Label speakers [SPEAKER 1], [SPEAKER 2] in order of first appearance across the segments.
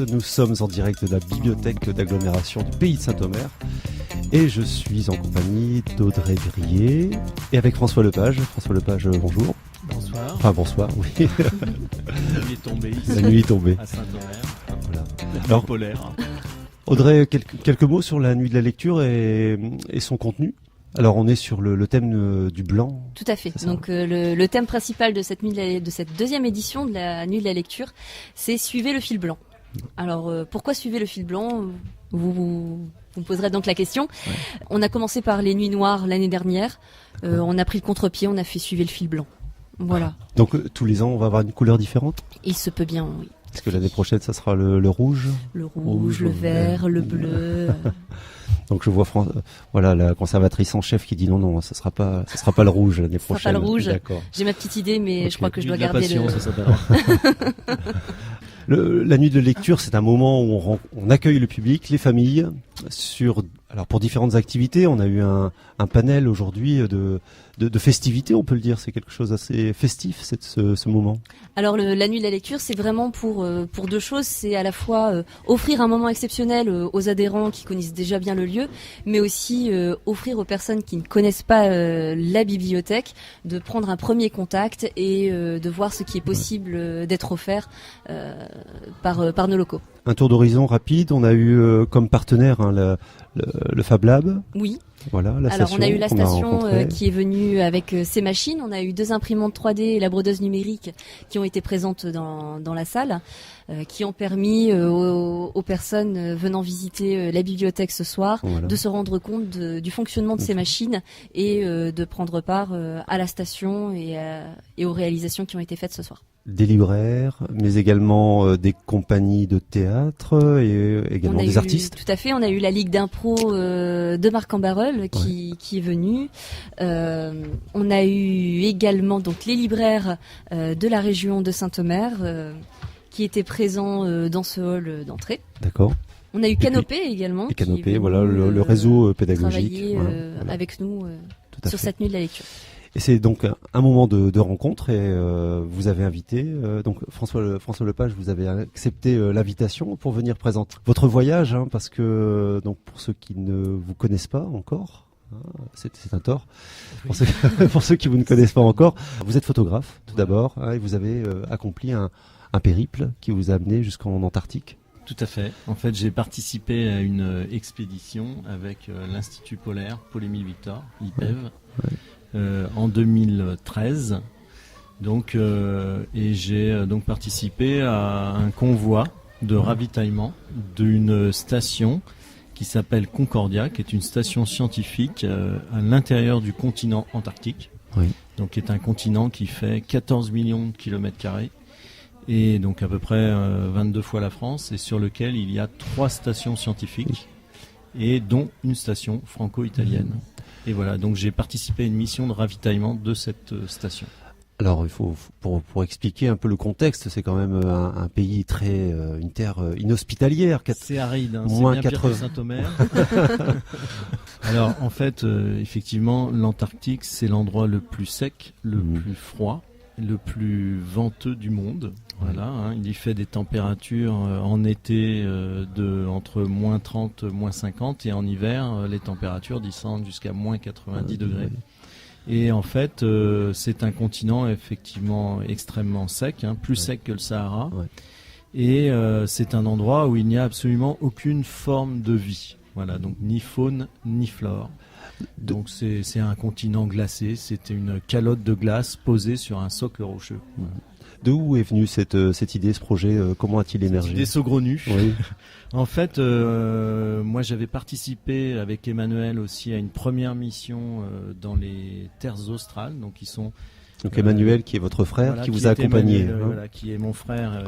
[SPEAKER 1] Nous sommes en direct de la bibliothèque d'agglomération du Pays de Saint-Omer et je suis en compagnie d'Audrey Grillet et avec François Lepage. François Lepage, bonjour.
[SPEAKER 2] Bonsoir.
[SPEAKER 1] Enfin bonsoir, oui.
[SPEAKER 2] La nuit est tombée ici.
[SPEAKER 1] La nuit est tombée.
[SPEAKER 2] À Saint-Omer.
[SPEAKER 1] Voilà.
[SPEAKER 2] Alors, polaire.
[SPEAKER 1] Audrey, quelques mots sur la nuit de la lecture et son contenu. Alors on est sur le thème du blanc.
[SPEAKER 3] Tout à fait. Donc le thème principal de cette deuxième édition de la nuit de la lecture, c'est suivez le fil blanc. Alors pourquoi suivez le fil blanc ? Vous me poserez donc la question. Ouais. On a commencé par les nuits noires l'année dernière. On a pris le contre-pied, on a fait suivre le fil blanc. Voilà.
[SPEAKER 1] Donc tous les ans on va avoir une couleur différente ?
[SPEAKER 3] Il se peut bien, oui.
[SPEAKER 1] Est-ce que l'année prochaine ça sera le rouge ?
[SPEAKER 3] Le rouge, le vert, le bleu.
[SPEAKER 1] Donc je vois voilà la conservatrice en chef qui dit non, ça sera pas le rouge l'année prochaine.
[SPEAKER 3] Ça sera pas le rouge.
[SPEAKER 1] D'accord.
[SPEAKER 3] J'ai ma petite idée, mais okay. Je crois que je dois garder
[SPEAKER 2] passion, ça s'appellera.
[SPEAKER 1] La nuit de lecture, c'est un moment où on accueille le public, les familles, pour différentes activités. On a eu un panel aujourd'hui de festivités, on peut le dire. C'est quelque chose d'assez festif, ce moment.
[SPEAKER 3] Alors la nuit de la lecture, c'est vraiment pour deux choses. C'est à la fois offrir un moment exceptionnel aux adhérents qui connaissent déjà bien le lieu, mais aussi offrir aux personnes qui ne connaissent pas la bibliothèque de prendre un premier contact et de voir ce qui est possible d'être offert par nos locaux.
[SPEAKER 1] Un tour d'horizon rapide. On a eu comme partenaire le Fab Lab.
[SPEAKER 3] Oui.
[SPEAKER 1] Voilà, la
[SPEAKER 3] Alors
[SPEAKER 1] station
[SPEAKER 3] on a eu la station qui est venue avec ses machines. On a eu 2 imprimantes 3D et la brodeuse numérique qui ont été présentes dans la salle, qui ont permis aux personnes venant visiter la bibliothèque ce soir de se rendre compte du fonctionnement de ces machines et de prendre part à la station et aux réalisations qui ont été faites ce soir.
[SPEAKER 1] Des libraires, mais également des compagnies de théâtre et également des artistes.
[SPEAKER 3] Tout à fait, on a eu la Ligue d'impro de Marc en Barreul qui est venue. On a eu également donc les libraires de la région de Saint-Omer qui étaient présents dans ce hall d'entrée.
[SPEAKER 1] D'accord.
[SPEAKER 3] On a eu Canopé également.
[SPEAKER 1] Et Canopé, voilà le réseau pédagogique.
[SPEAKER 3] Travailler avec nous sur cette nuit de la lecture.
[SPEAKER 1] Et c'est donc un moment de rencontre et vous avez invité donc François Lepage, vous avez accepté l'invitation pour venir présenter votre voyage, parce que donc pour ceux qui ne vous connaissent pas encore, c'est un tort. Oui. Pour ceux qui vous ne connaissent pas encore, vous êtes photographe tout d'abord et vous avez accompli un périple qui vous a amené jusqu'en Antarctique.
[SPEAKER 2] Tout à fait. En fait, j'ai participé à une expédition avec l'Institut polaire Paul-Émile Victor, l'IPEV. Ouais. En 2013, et j'ai donc participé à un convoi de ravitaillement d'une station qui s'appelle Concordia, qui est une station scientifique à l'intérieur du continent antarctique, donc qui est un continent qui fait 14 millions de kilomètres carrés et donc à peu près 22 fois la France, et sur lequel il y a 3 stations scientifiques et dont une station franco-italienne. Et voilà, donc j'ai participé à une mission de ravitaillement de cette station.
[SPEAKER 1] Alors, il faut pour expliquer un peu le contexte, c'est quand même un pays une terre inhospitalière.
[SPEAKER 2] C'est aride,
[SPEAKER 1] moins
[SPEAKER 2] c'est bien
[SPEAKER 1] 80.
[SPEAKER 2] Pire que Saint-Omer. Alors, en fait, effectivement, l'Antarctique, c'est l'endroit le plus sec, le plus froid, le plus venteux du monde. Voilà, il y fait des températures en été entre moins 30, moins 50, et en hiver, les températures descendent jusqu'à moins 90 degrés. Et en fait, c'est un continent effectivement extrêmement sec, plus sec que le Sahara. Ouais. Et c'est un endroit où il n'y a absolument aucune forme de vie. Voilà, donc ni faune ni flore. Donc c'est un continent glacé, c'était une calotte de glace posée sur un socle rocheux.
[SPEAKER 1] D'où est venue cette idée, ce projet ? Comment a-t-il émergé ?
[SPEAKER 2] Cette idée saugrenue.
[SPEAKER 1] Oui.
[SPEAKER 2] En fait, moi j'avais participé avec Emmanuel aussi à une première mission dans les terres australes, donc qui sont...
[SPEAKER 1] Donc Emmanuel, qui est votre frère, qui vous a accompagné.
[SPEAKER 2] Voilà, qui est mon frère,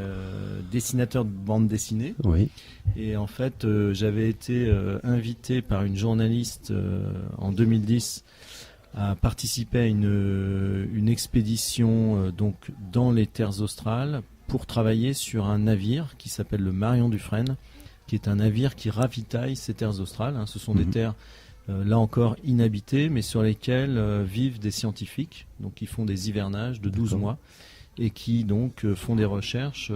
[SPEAKER 2] dessinateur de bande dessinée.
[SPEAKER 1] Oui.
[SPEAKER 2] Et en fait, j'avais été invité par une journaliste en 2010 à participer à une expédition donc dans les terres australes pour travailler sur un navire qui s'appelle le Marion Dufresne, qui est un navire qui ravitaille ces terres australes. Ce sont des terres là encore inhabitées, mais sur lesquelles vivent des scientifiques, donc qui font des hivernages de 12 mois et qui donc font des recherches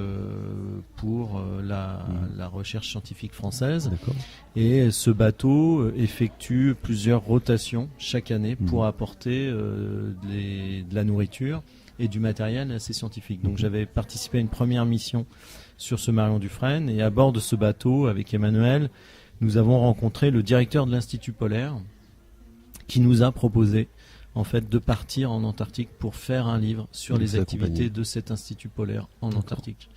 [SPEAKER 2] pour la recherche scientifique française.
[SPEAKER 1] D'accord.
[SPEAKER 2] Et ce bateau effectue plusieurs rotations chaque année pour apporter de la nourriture et du matériel à ces scientifiques. Donc j'avais participé à une première mission sur ce Marion Dufresne, et à bord de ce bateau, avec Emmanuel, nous avons rencontré le directeur de l'Institut polaire qui nous a proposé en fait de partir en Antarctique pour faire un livre sur les activités de cet Institut polaire en Antarctique.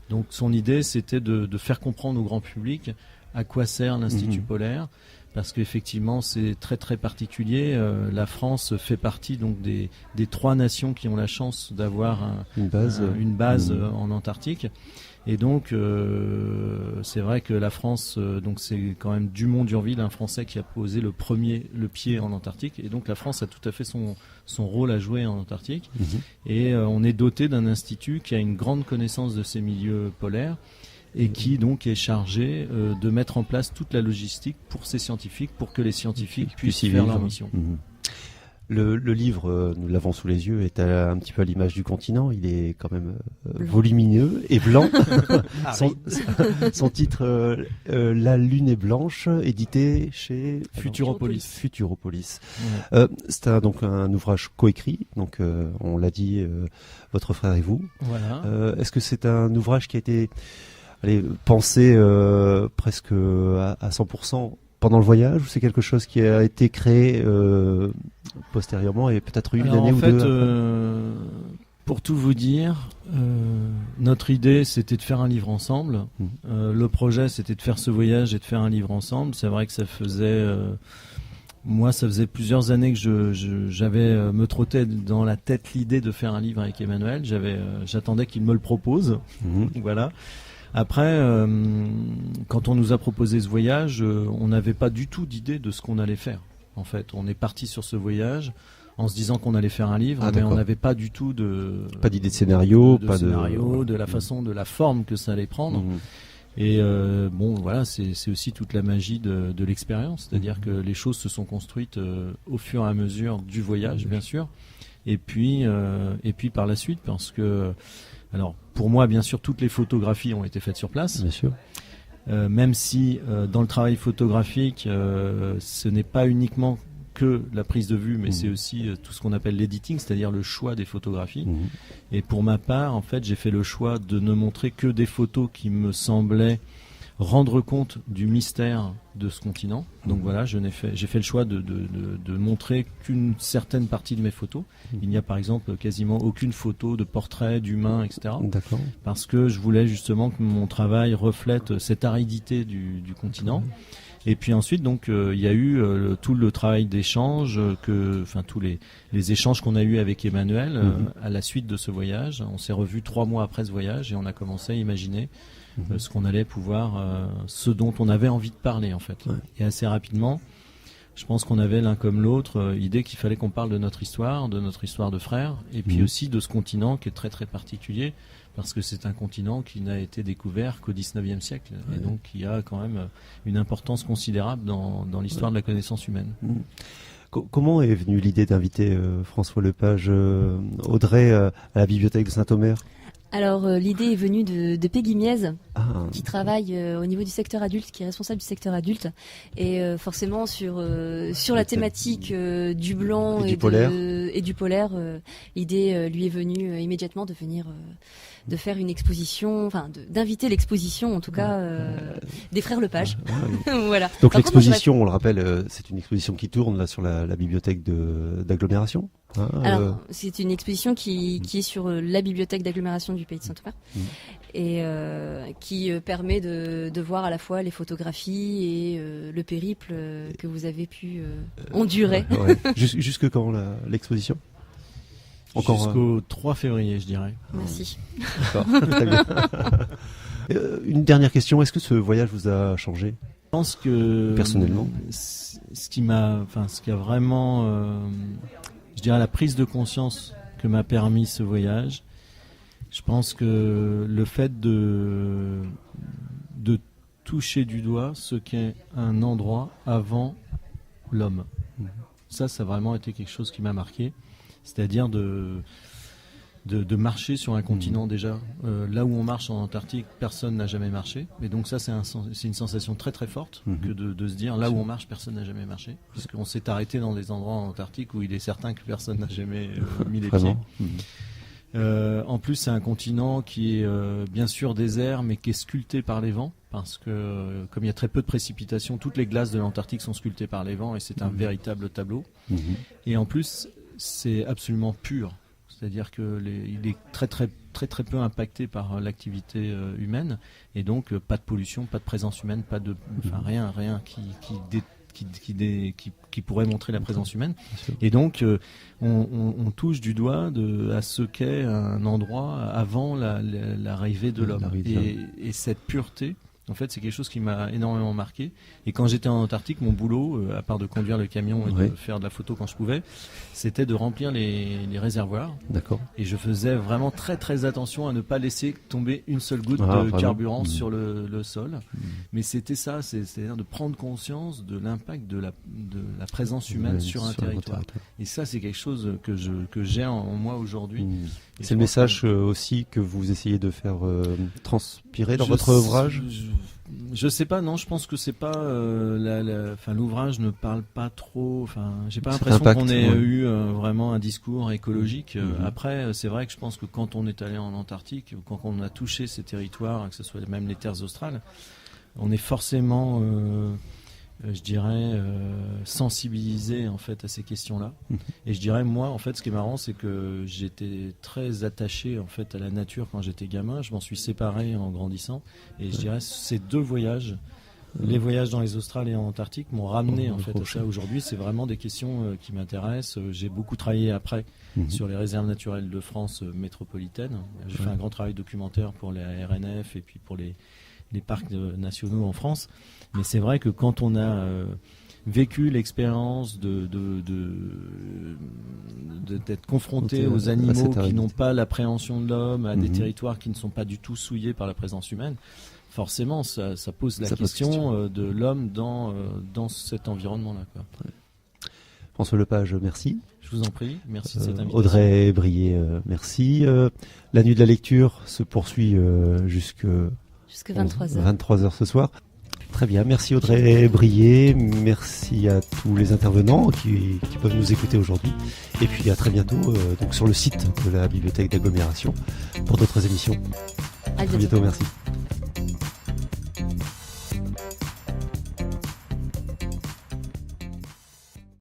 [SPEAKER 2] Donc son idée, c'était de faire comprendre au grand public à quoi sert l'Institut polaire, parce qu'effectivement c'est très très particulier. La France fait partie donc des 3 nations qui ont la chance d'avoir une base en Antarctique. Et donc c'est vrai que la France, donc c'est quand même Dumont d'Urville, un Français qui a posé le pied en Antarctique, et donc la France a tout à fait son rôle à jouer en Antarctique. Et on est doté d'un institut qui a une grande connaissance de ces milieux polaires, et qui donc est chargé de mettre en place toute la logistique pour ces scientifiques, pour que les scientifiques puissent faire leur mission.
[SPEAKER 1] Le livre, nous l'avons sous les yeux, est un petit peu à l'image du continent. Il est quand même volumineux et blanc. Son titre, La Lune est blanche, édité chez
[SPEAKER 2] Futuropolis.
[SPEAKER 1] Ouais. C'est donc un ouvrage coécrit. Donc, on l'a dit, votre frère et vous.
[SPEAKER 2] Voilà.
[SPEAKER 1] Est-ce que c'est un ouvrage qui a été pensé presque à 100% pendant le voyage, ou c'est quelque chose qui a été créé postérieurement et peut-être une année ou deux
[SPEAKER 2] pour tout vous dire, notre idée c'était de faire un livre ensemble. Le projet c'était de faire ce voyage et de faire un livre ensemble. C'est vrai que ça faisait ça faisait plusieurs années que j'avais me trottait dans la tête l'idée de faire un livre avec Emmanuel. J'attendais qu'il me le propose. Voilà. Après, quand on nous a proposé ce voyage, on n'avait pas du tout d'idée de ce qu'on allait faire. En fait, on est parti sur ce voyage en se disant qu'on allait faire un livre, mais on n'avait pas du tout
[SPEAKER 1] pas d'idée de scénario,
[SPEAKER 2] de la façon, de la forme que ça allait prendre. Et voilà, c'est aussi toute la magie de l'expérience, c'est-à-dire que les choses se sont construites au fur et à mesure du voyage, bien sûr, et puis par la suite, parce que alors, pour moi, bien sûr, toutes les photographies ont été faites sur place.
[SPEAKER 1] Bien sûr.
[SPEAKER 2] Même si dans le travail photographique, ce n'est pas uniquement que la prise de vue, mais c'est aussi tout ce qu'on appelle l'editing, c'est-à-dire le choix des photographies. Et pour ma part, en fait, j'ai fait le choix de ne montrer que des photos qui me semblaient rendre compte du mystère de ce continent. Donc voilà, j'ai fait le choix de montrer qu'une certaine partie de mes photos. Il n'y a par exemple quasiment aucune photo de portrait d'humain, etc.
[SPEAKER 1] D'accord.
[SPEAKER 2] Parce que je voulais justement que mon travail reflète cette aridité du continent. Et puis ensuite, donc, il y a eu tout le travail d'échange, tous les échanges qu'on a eu avec Emmanuel à la suite de ce voyage. On s'est revus 3 mois après ce voyage et on a commencé à imaginer ce qu'on allait pouvoir, ce dont on avait envie de parler en fait. Ouais. Et assez rapidement, je pense qu'on avait l'un comme l'autre l'idée qu'il fallait qu'on parle de notre histoire de frères, et puis aussi de ce continent qui est très très particulier, parce que c'est un continent qui n'a été découvert qu'au 19e siècle, et donc qui a quand même une importance considérable dans l'histoire de la connaissance humaine.
[SPEAKER 1] Comment est venue l'idée d'inviter François Lepage, Audrey, à la bibliothèque de Saint-Omer ?
[SPEAKER 3] Alors l'idée est venue de Peggy Miez, qui travaille au niveau du secteur adulte, qui est responsable du secteur adulte, et forcément sur la thématique du blanc et du polaire, l'idée lui est venue immédiatement de venir de faire une exposition, enfin d'inviter l'exposition en tout cas des frères Lepage. Voilà.
[SPEAKER 1] Donc l'exposition, on le rappelle, c'est une exposition qui tourne là sur la bibliothèque d'agglomération.
[SPEAKER 3] Alors, c'est une exposition qui est sur la bibliothèque d'agglomération du Pays de Saint-Omer et qui permet de voir à la fois les photographies et le périple que vous avez pu endurer.
[SPEAKER 1] Jusque quand l'exposition ?
[SPEAKER 2] Jusqu'au 3 février, je dirais.
[SPEAKER 3] Merci.
[SPEAKER 1] D'accord, très bien. Une dernière question, est-ce que ce voyage vous a changé ?
[SPEAKER 2] Je pense que
[SPEAKER 1] personnellement,
[SPEAKER 2] ce qui a vraiment, je dirais, la prise de conscience que m'a permis ce voyage, je pense que le fait de toucher du doigt ce qu'est un endroit avant l'homme, ça a vraiment été quelque chose qui m'a marqué. C'est-à-dire de marcher sur un continent déjà. Là où on marche en Antarctique, personne n'a jamais marché. Et donc ça, c'est une sensation très très forte que de se dire là où on marche, personne n'a jamais marché. Puisqu'on s'est arrêté dans des endroits en Antarctique où il est certain que personne n'a jamais mis les pieds. En plus, c'est un continent qui est bien sûr désert, mais qui est sculpté par les vents. Parce que comme il y a très peu de précipitations, toutes les glaces de l'Antarctique sont sculptées par les vents et c'est un véritable tableau. Et en plus, c'est absolument pur. C'est-à-dire qu'il est très peu impacté par l'activité humaine et donc pas de pollution, pas de présence humaine, rien qui pourrait montrer la présence humaine. Et donc on touche du doigt à ce qu'est un endroit avant l'arrivée de l'homme. Et cette pureté, en fait, c'est quelque chose qui m'a énormément marqué. Et quand j'étais en Antarctique, mon boulot, à part de conduire le camion et de faire de la photo quand je pouvais, c'était de remplir les réservoirs.
[SPEAKER 1] D'accord.
[SPEAKER 2] Et je faisais vraiment très très attention à ne pas laisser tomber une seule goutte de carburant sur le sol. Mais c'était ça, c'est-à-dire de prendre conscience de l'impact de la présence humaine sur un territoire. Et ça, c'est quelque chose que j'ai en moi aujourd'hui.
[SPEAKER 1] C'est le message aussi que vous essayez de faire transpirer dans votre ouvrage.
[SPEAKER 2] Je sais pas, non, je pense que c'est pas l'ouvrage ne parle pas trop. Enfin, j'ai pas l'impression qu'on ait eu vraiment un discours écologique. Après, c'est vrai que je pense que quand on est allé en Antarctique, quand on a touché ces territoires, que ce soit même les terres australes, on est forcément, je dirais, sensibilisé en fait à ces questions-là. Et je dirais, moi, en fait, ce qui est marrant, c'est que j'étais très attaché en fait à la nature quand j'étais gamin. Je m'en suis séparé en grandissant. Et je dirais, ces deux voyages, les voyages dans les Australes et en Antarctique, m'ont ramené en fait à ça. Aujourd'hui, c'est vraiment des questions qui m'intéressent. J'ai beaucoup travaillé après sur les réserves naturelles de France métropolitaine. J'ai fait un grand travail documentaire pour la RNF et puis pour les parcs nationaux en France. Mais c'est vrai que quand on a vécu l'expérience d'être confronté aux animaux qui n'ont pas l'appréhension de l'homme, à des territoires qui ne sont pas du tout souillés par la présence humaine, forcément ça pose la question de l'homme dans cet environnement-là, quoi.
[SPEAKER 1] François Lepage, merci.
[SPEAKER 2] Je vous en prie, merci de cette invitation.
[SPEAKER 1] Audrey Brié, merci. La nuit de la lecture se poursuit jusque
[SPEAKER 3] 23h.
[SPEAKER 1] 23h ce soir. Très bien, merci Audrey Brié, merci à tous les intervenants qui peuvent nous écouter aujourd'hui. Et puis à très bientôt donc sur le site de la Bibliothèque d'agglomération pour d'autres émissions.
[SPEAKER 3] À
[SPEAKER 1] bientôt, merci.